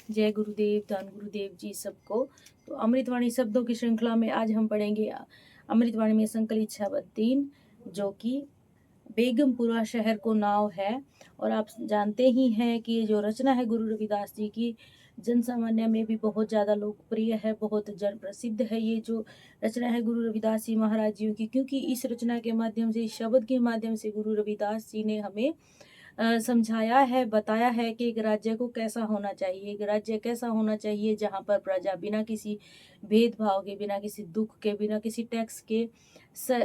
जय गुरुदेव, धन गुरुदेव जी सबको। तो अमृतवाणी शब्दों की श्रृंखला में आज हम पढ़ेंगे अमृतवाणी में संकलित शब्द 3, जो कि बेगमपुरा शहर को नाव है। और आप जानते ही हैं कि ये जो रचना है गुरु रविदास जी की, जन सामान्य में भी बहुत ज़्यादा लोकप्रिय है, बहुत जन प्रसिद्ध है ये जो रचना है गुरु रविदास जी महाराज जी की। क्योंकि इस रचना के माध्यम से, इस शब्द के माध्यम से गुरु रविदास जी ने हमें समझाया है, बताया है कि एक राज्य को कैसा होना चाहिए, एक राज्य कैसा होना चाहिए जहाँ पर प्रजा बिना किसी भेदभाव के, बिना किसी दुख के, बिना किसी टैक्स के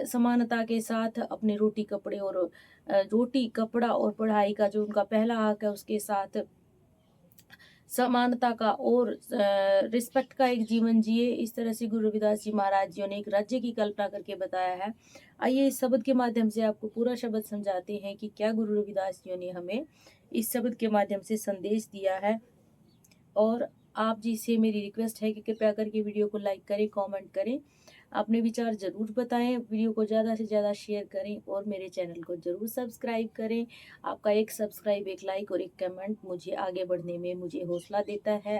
समानता के साथ अपने रोटी कपड़ा और पढ़ाई का जो उनका पहला हक है उसके साथ समानता का और रिस्पेक्ट का एक जीवन जिए। इस तरह से गुरु रविदास जी महाराज जी ने एक राज्य की कल्पना करके बताया है। आइए इस शब्द के माध्यम से आपको पूरा शब्द समझाते हैं कि क्या गुरु रविदास जी ने हमें इस शब्द के माध्यम से संदेश दिया है। और आप जी से मेरी रिक्वेस्ट है कि कृपया करके वीडियो को लाइक करें, कमेंट करें, अपने विचार जरूर बताएं, वीडियो को ज़्यादा से ज़्यादा शेयर करें और मेरे चैनल को जरूर सब्सक्राइब करें। आपका एक सब्सक्राइब, एक लाइक और एक कमेंट मुझे आगे बढ़ने में मुझे हौसला देता है,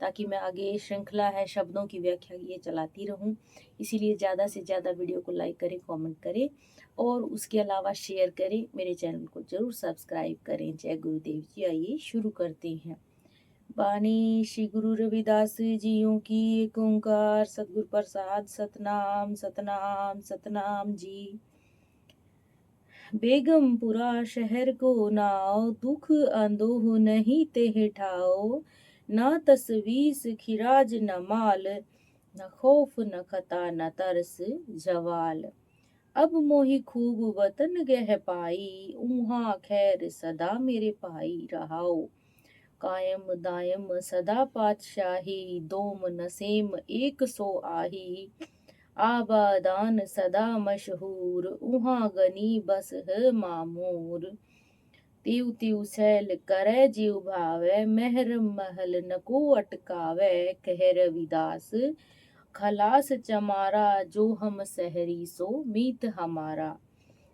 ताकि मैं आगे श्रृंखला है शब्दों की व्याख्या ये चलाती रहूं। इसीलिए ज़्यादा से ज़्यादा वीडियो को लाइक करें, कमेंट करें और उसके अलावा शेयर करें, मेरे चैनल को जरूर सब्सक्राइब करें। जय गुरुदेव जी। आइए शुरू करते हैं। बानी श्री गुरु रविदास जीयों की। एक ओंकार सतगुरु प्रसाद। सतनाम सतनाम सतनाम जी। बेगमपुरा शहर को नाव, दुख अंदोह नहीं तेह ठाओ। न तसवीस खिराज न माल, न खौफ न खता न तरस जवाल। अब मोहि खूब वतन गह पाई, ऊहा खैर सदा मेरे पाई रहाओ। कायम दायम सदा पातशाही, दोम नसेम एक सो आही। आबादान सदा मशहूर, उहाँ गनी बस है मामूर। तिव तिव सैल करे जीव भावे, मेहर महल नको अटकावे। कह रविदास खलास चमारा, जो हम सहरी सो मीत हमारा।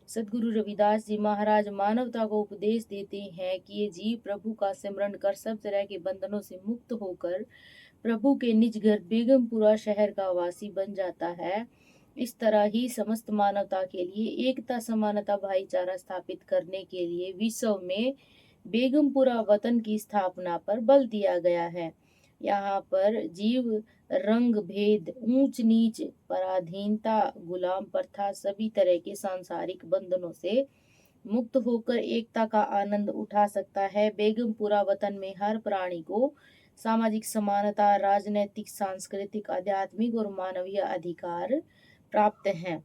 सदगुरु रविदास जी महाराज मानवता को उपदेश देते हैं कि ये जीव प्रभु का सिमरन कर सब तरह के बंधनों से मुक्त होकर प्रभु के निज घर बेगमपुरा शहर का वासी बन जाता है। इस तरह ही समस्त मानवता के लिए एकता, समानता, भाईचारा स्थापित करने के लिए विश्व में बेगमपुरा वतन की स्थापना पर बल दिया गया है। यहाँ पर जीव रंग भेद, ऊंच नीच, पराधीनता, गुलाम प्रथा, सभी तरह के सांसारिक बंधनों से मुक्त होकर एकता का आनंद उठा सकता है। बेगमपुरा वतन में हर प्राणी को सामाजिक समानता, राजनैतिक, सांस्कृतिक, आध्यात्मिक और मानवीय अधिकार प्राप्त हैं।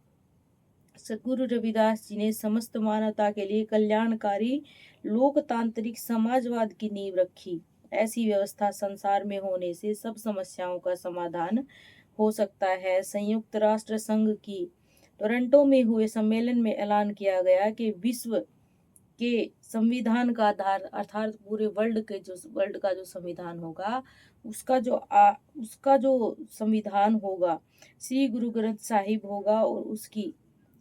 सद्गुरु रविदास जी ने समस्त मानवता के लिए कल्याणकारी लोकतांत्रिक समाजवाद की नींव रखी। ऐसी व्यवस्था संसार में होने से सब समस्याओं का समाधान हो सकता है। संयुक्त राष्ट्र संघ की टोरंटो में हुए सम्मेलन में ऐलान किया गया कि विश्व के संविधान का आधार, अर्थात पूरे वर्ल्ड का जो संविधान होगा, उसका जो संविधान होगा श्री गुरु ग्रंथ साहिब होगा, और उसकी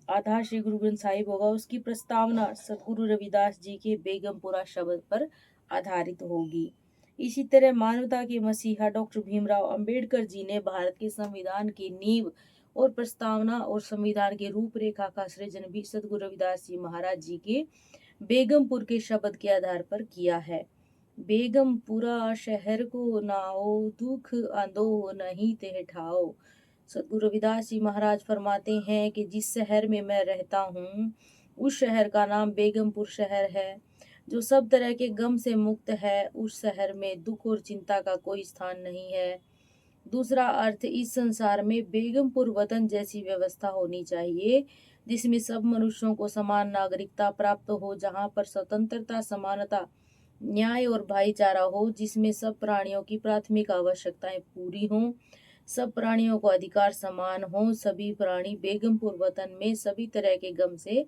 आधार श्री गुरु ग्रंथ साहिब होगा। उसकी प्रस्तावना सदगुरु रविदास जी के बेगमपुरा शब्द पर आधारित होगी। इसी तरह मानवता के मसीहा डॉक्टर भीमराव अंबेडकर जी ने भारत के संविधान की नींव और प्रस्तावना और संविधान की रूपरेखा का सृजन भी सदगुरु रविदास जी महाराज जी के बेगमपुर के शब्द के आधार पर किया है। बेगमपुरा शहर को नाओ, दुख अंदो नहीं तेह ठाओ। सदगुरु रविदास जी महाराज फरमाते हैं कि जिस शहर में मैं रहता हूँ उस शहर का नाम बेगमपुर शहर है, जो सब तरह के गम से मुक्त है। उस शहर में दुख और चिंता का कोई स्थान नहीं है। दूसरा अर्थ, इस संसार में बेगमपुर वतन जैसी व्यवस्था होनी चाहिए जिसमें सब मनुष्यों को समान नागरिकता प्राप्त हो, जहाँ पर स्वतंत्रता, समानता, न्याय और भाईचारा हो, जिसमें सब प्राणियों की प्राथमिक आवश्यकताएं पूरी हों, सब प्राणियों को अधिकार समान हो, सभी प्राणी बेगमपुर वतन में सभी तरह के गम से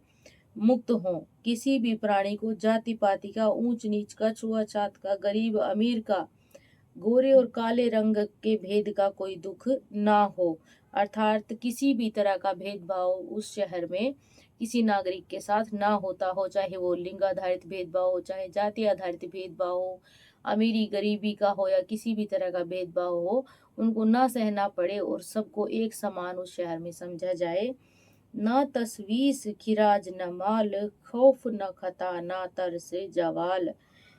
मुक्त हों। किसी भी प्राणी को जाति पाति का, ऊंच नीच का, छुआछात का, गरीब अमीर का, गोरे और काले रंग के भेद का कोई दुख ना हो। अर्थात किसी भी तरह का भेदभाव उस शहर में किसी नागरिक के साथ ना होता हो, चाहे वो लिंग आधारित भेदभाव हो, चाहे जाति आधारित भेदभाव हो, अमीरी गरीबी का हो या किसी भी तरह का भेदभाव हो, उनको ना सहना पड़े और सबको एक समान उस शहर में समझा जाए। ना तसवीस खिराज न माल, खौफ न खता ना तरस जवाल।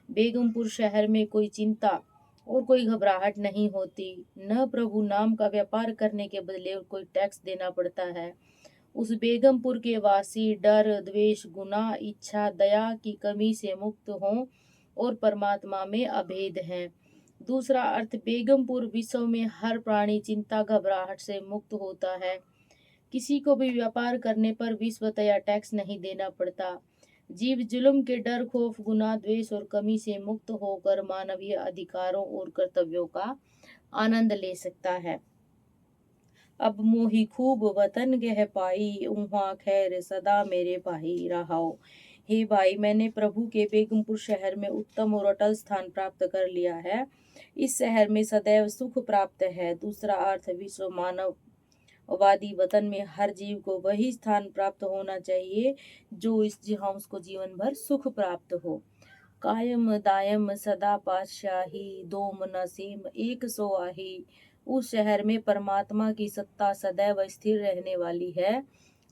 बेगमपुर शहर में कोई चिंता और कोई घबराहट नहीं होती, न प्रभु नाम का व्यापार करने के बदले कोई टैक्स देना पड़ता है। उस बेगमपुर के वासी डर, द्वेष, गुनाह, इच्छा, दया की कमी से मुक्त हों और परमात्मा में अभेद हैं। दूसरा अर्थ, बेगमपुर विश्व में हर प्राणी चिंता घबराहट से मुक्त होता है। किसी को भी व्यापार करने पर विश्वतया टैक्स नहीं देना पड़ता। जीव जुल्म के डर, खौफ, गुनाह, द्वेष और कमी से मुक्त होकर मानवीय अधिकारों और कर्तव्यों का आनंद ले सकता है। अब मोहि खूब वतन गह पाई, उहाँ खैर सदा मेरे भाई रहाओ। हे भाई, मैंने प्रभु के बेगमपुर शहर में उत्तम और अटल स्थान प्राप्त कर लिया है। इस शहर में सदैव सुख प्राप्त है। दूसरा अर्थ, विश्व मानववादी वतन में हर जीव को वही स्थान प्राप्त होना चाहिए जो जहाँ उसको जीवन भर सुख प्राप्त हो। कायम दायम सदा पातशाही, दोम न सेम एक सो आही। उस शहर में परमात्मा की सत्ता सदैव स्थिर रहने वाली है।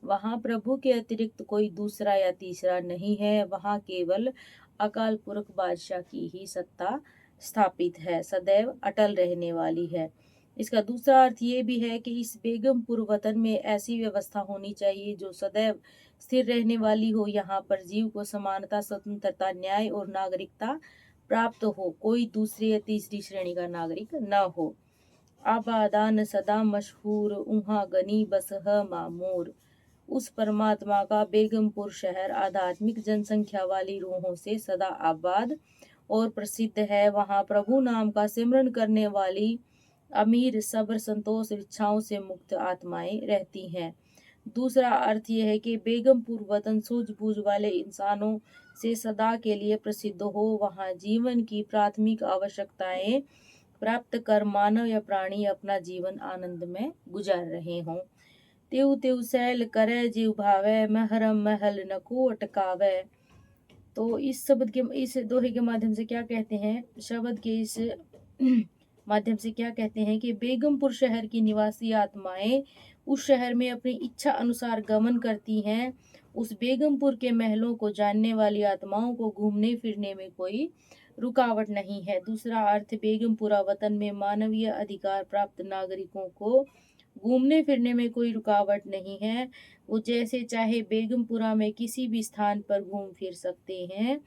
वहाँ प्रभु के अतिरिक्त कोई दूसरा या तीसरा नहीं है। वहाँ केवल अकाल पुरख बादशाह की ही सत्ता स्थापित है, सदैव अटल रहने वाली है। इसका दूसरा अर्थ ये भी है कि इस बेगमपुर वतन में ऐसी व्यवस्था होनी चाहिए जो सदैव स्थिर रहने वाली हो। यहाँ पर जीव को समानता, स्वतंत्रता, न्याय और नागरिकता प्राप्त हो। कोई दूसरी या तीसरी श्रेणी का नागरिक न हो। आबादान सदा मशहूर, उहाँ गनी बसह मामूर। उस परमात्मा का बेगमपुर शहर आध्यात्मिक जनसंख्या वाली रूहों से सदा आबाद और प्रसिद्ध है। वहाँ प्रभु नाम का सिमरन करने वाली अमीर, सब्र, संतोष, इच्छाओं से मुक्त आत्माएं रहती हैं। दूसरा अर्थ यह है कि बेगमपुर वतन सूझबूझ वाले इंसानों से सदा के लिए प्रसिद्ध हो। वहाँ जीवन की प्राथमिक आवश्यकताएं प्राप्त कर मानव या प्राणी अपना जीवन आनंद में गुजार रहे हों। तेउ तेउ सैल करे जीव भावे, महरम महल नको अटकावे। तो इस शब्द के, इस दोहे के माध्यम से क्या कहते हैं, शब्द के इस माध्यम से क्या कहते हैं कि बेगमपुर शहर की निवासी आत्माएं उस शहर में अपनी इच्छा अनुसार गमन करती हैं। उस बेगमपुर के महलों को जानने वाली आत्माओं को घूमने फिरने में कोई रुकावट नहीं है। दूसरा अर्थ, बेगमपुरा वतन में मानवीय अधिकार प्राप्त नागरिकों को घूमने फिरने में कोई रुकावट नहीं है। वो जैसे चाहे बेगमपुरा में किसी भी स्थान पर घूम फिर सकते हैं।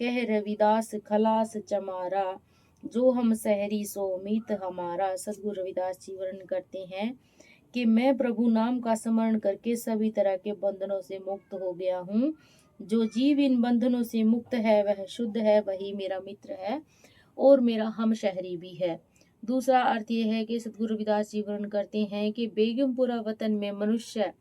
कह रविदास खलास चमारा, जो हम शहरी सो मीत हमारा। सदगुरु रविदास जी वर्णन करते हैं कि मैं प्रभु नाम का स्मरण करके सभी तरह के बंधनों से मुक्त हो गया हूँ। जो जीव इन बंधनों से मुक्त है वह शुद्ध है, वही मेरा मित्र है और मेरा हम शहरी भी है। दूसरा अर्थ यह है कि सदगुरु रविदास जी वर्णन करते हैं कि बेगमपुरा वतन में मनुष्य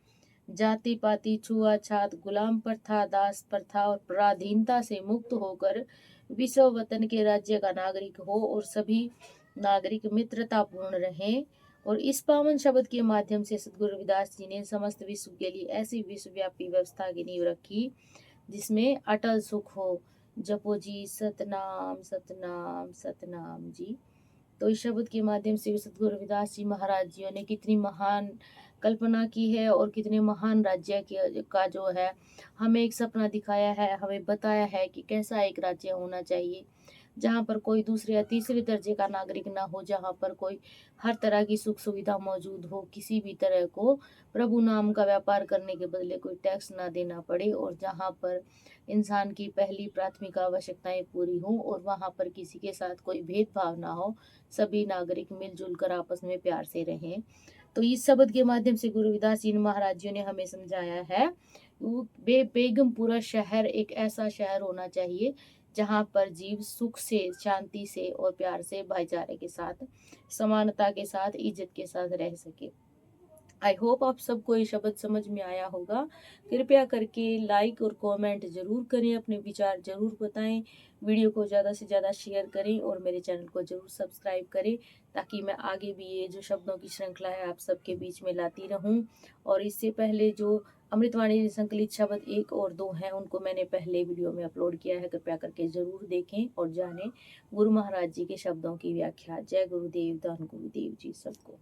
जाति पाति, छुआछात, गुलाम प्रथा, दास प्रथा और पराधीनता से मुक्त होकर विश्व वतन के राज्य का नागरिक हो और सभी नागरिक मित्रतापूर्ण रहें। और इस पावन शब्द के माध्यम से सदगुरु रविदास जी ने समस्त विश्व के लिए ऐसी विश्वव्यापी व्यवस्था की नींव रखी जिसमें अटल सुख हो। जपो जी सतनाम सतनाम सतनाम जी। तो इस शब्द के माध्यम से सदगुरु रविदास जी महाराज जी ने कितनी महान कल्पना की है और कितने महान राज्य का जो है हमें एक सपना दिखाया है, हमें बताया है कि कैसा एक राज्य होना चाहिए जहाँ पर कोई दूसरे या तीसरे दर्जे का नागरिक ना हो, जहाँ पर कोई हर तरह की सुख सुविधा मौजूद हो, किसी भी तरह को प्रभु नाम का व्यापार करने के बदले कोई टैक्स ना देना पड़े और जहाँ पर इंसान की पहली प्राथमिक आवश्यकताएं पूरी हों और वहाँ पर किसी के साथ कोई भेदभाव ना हो, सभी नागरिक मिलजुल कर आपस में प्यार से रहें। तो इस शब्द के माध्यम से गुरु रविदास जी महाराज जी ने हमें समझाया है बेगमपुरा शहर एक ऐसा शहर होना चाहिए जहाँ पर जीव सुख से, शांति से और प्यार से, भाईचारे के साथ, समानता के साथ, इज्जत के साथ रह सके। आई होप आप सबको ये शब्द समझ में आया होगा। कृपया करके लाइक और कमेंट जरूर करें, अपने विचार जरूर बताएं, वीडियो को ज़्यादा से ज़्यादा शेयर करें और मेरे चैनल को जरूर सब्सक्राइब करें ताकि मैं आगे भी ये जो शब्दों की श्रृंखला है आप सबके बीच में लाती रहूं। और इससे पहले जो अमृतवाणी संकलित शब्द 1 और 2 हैं, उनको मैंने पहले वीडियो में अपलोड किया है, कृपया करके ज़रूर देखें और जानें गुरु महाराज जी के शब्दों की व्याख्या। जय गुरुदेव, धन गुरुदेव जी सबको।